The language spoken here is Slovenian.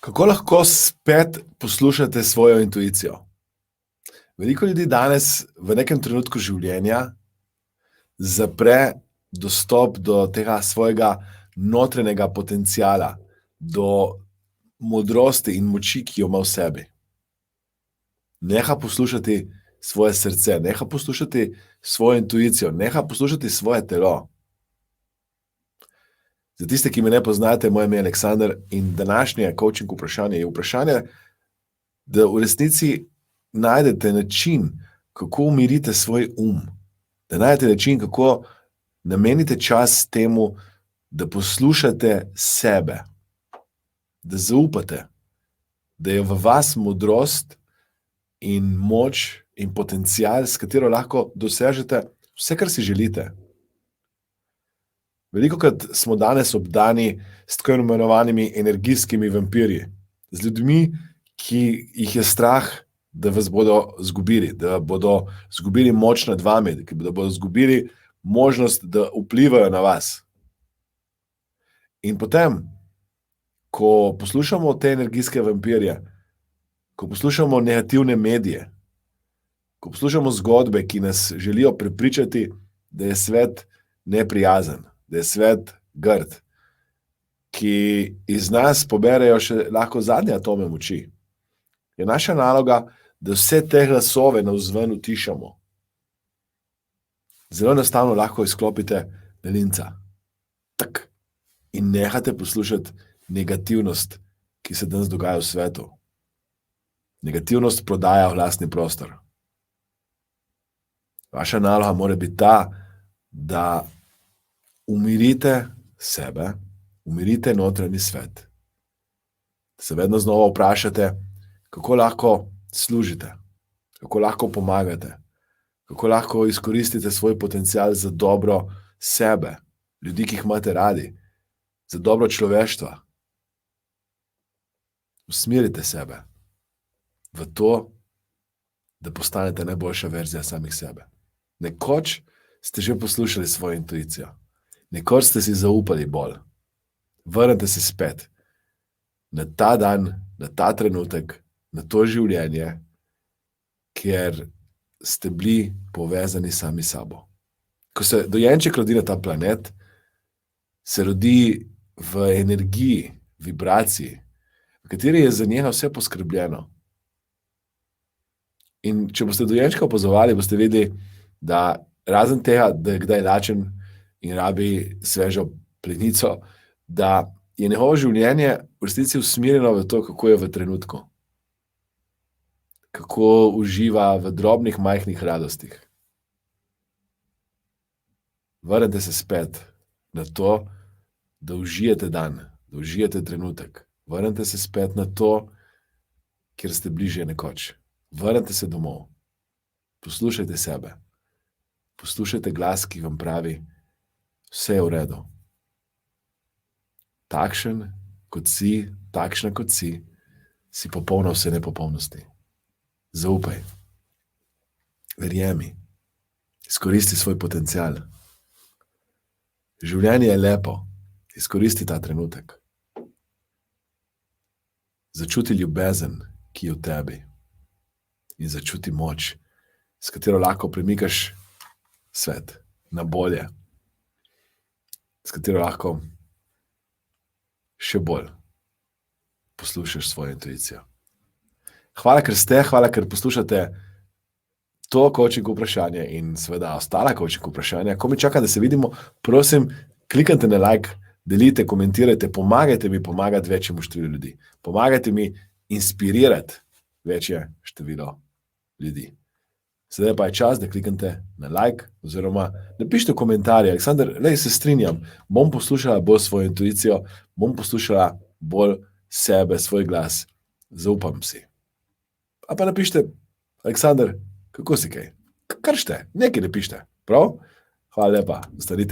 Kako lahko spet poslušate svojo intuicijo? Veliko ljudi danes v nekem trenutku življenja zapre dostop do tega svojega notranjega potenciala, do modrosti in moči, ki jo ima v sebi. Neha poslušati svoje srce, neha poslušati svojo intuicijo, neha poslušati svoje telo. Za tiste, ki me ne poznate, moje ime je Aleksander in današnje coaching vprašanje je vprašanje, da v resnici najdete način, kako umirite svoj da najdete način, kako namenite čas temu, da poslušate sebe, da zaupate, da je v vas modrost in moč in potencial, s katero lahko dosežete vse, kar si želite. Velikokrat smo danes obdani s tako imenovanimi energijskimi vampirji, z ljudmi, ki jih je strah, da vas bodo izgubili, da bodo izgubili moč nad vami, da bodo izgubili možnost, da vplivajo na vas. In potem, ko poslušamo te energijske vampirje, ko poslušamo negativne medije, ko poslušamo zgodbe, ki nas želijo prepričati, da je svet neprijazen, da je svet grd, ki iz nas poberejo še lahko zadnje atome moči, je naša naloga, da vse te glasove navzven utišamo. Zelo enostavno lahko izklopite daljinca. Tak. In nehate poslušati negativnost, ki se danes dogaja v svetu. Negativnost prodaja v lastni prostor. Vaša naloga mora biti ta, da umirite sebe, umirite notranji svet. Da se vedno znova vprašate, kako lahko služite, kako lahko pomagate, kako lahko izkoristite svoj potencial za dobro sebe, ljudi, ki jih imate radi, za dobro človeštva. Usmerite sebe v to, da postanete najboljša verzija samih sebe. Nekoč ste že poslušali svojo intuicijo, nekoč ste si zaupali bolj. Vrnite se spet na ta dan, na ta trenutek, na to življenje, kjer ste bili povezani sami s sabo. Ko se dojenček rodi na ta planet, se rodi v energiji, vibraciji, v kateri je za njega vse poskrbljeno. In če boste dojenčka opazovali, boste vedeli, da razen tega, da je kdaj lačen in rabi svežo plenico, da je njegovo življenje v resnici usmerjeno v to, kako je v trenutku. Kako uživa v drobnih, majhnih radostih. Vrnite se spet na to, da užijete dan, da užijete trenutek. Vrnite se spet na to, kjer ste bližje nekoč. Vrnite se domov. Poslušajte sebe. Poslušajte glas, ki vam pravi, vse je v redu. Takšen, kot si, takšna, kot si, si popolna vse nepopolnosti. Zaupaj. Verjemi. Izkoristi svoj potencial. Življenje je lepo. Izkoristi ta trenutek. Začuti ljubezen, ki je v tebi. In začuti moč, s katero lahko premikaš svet na bolje. S katero lahko še bolj poslušaš svojo intuicijo. Hvala, ker ste, hvala, ker poslušate to coaching vprašanje in seveda ostala coaching vprašanja. Ko mi čaka, da se vidimo, prosim, kliknite na like, delite, komentirajte, pomagajte mi pomagati večjemu številu ljudi. Pomagajte mi inspirirati večje število ljudi. Sedaj pa je čas, da kliknite na like oziroma napišite komentarje. Aleksander, se strinjam, bom poslušala bolj svojo intuicijo, bom poslušala bolj sebe, svoj glas, zaupam si. A pa napišite, Aleksander, kako si kaj? Kar šte, nekaj napišite, prav? Hvala lepa, ostanite.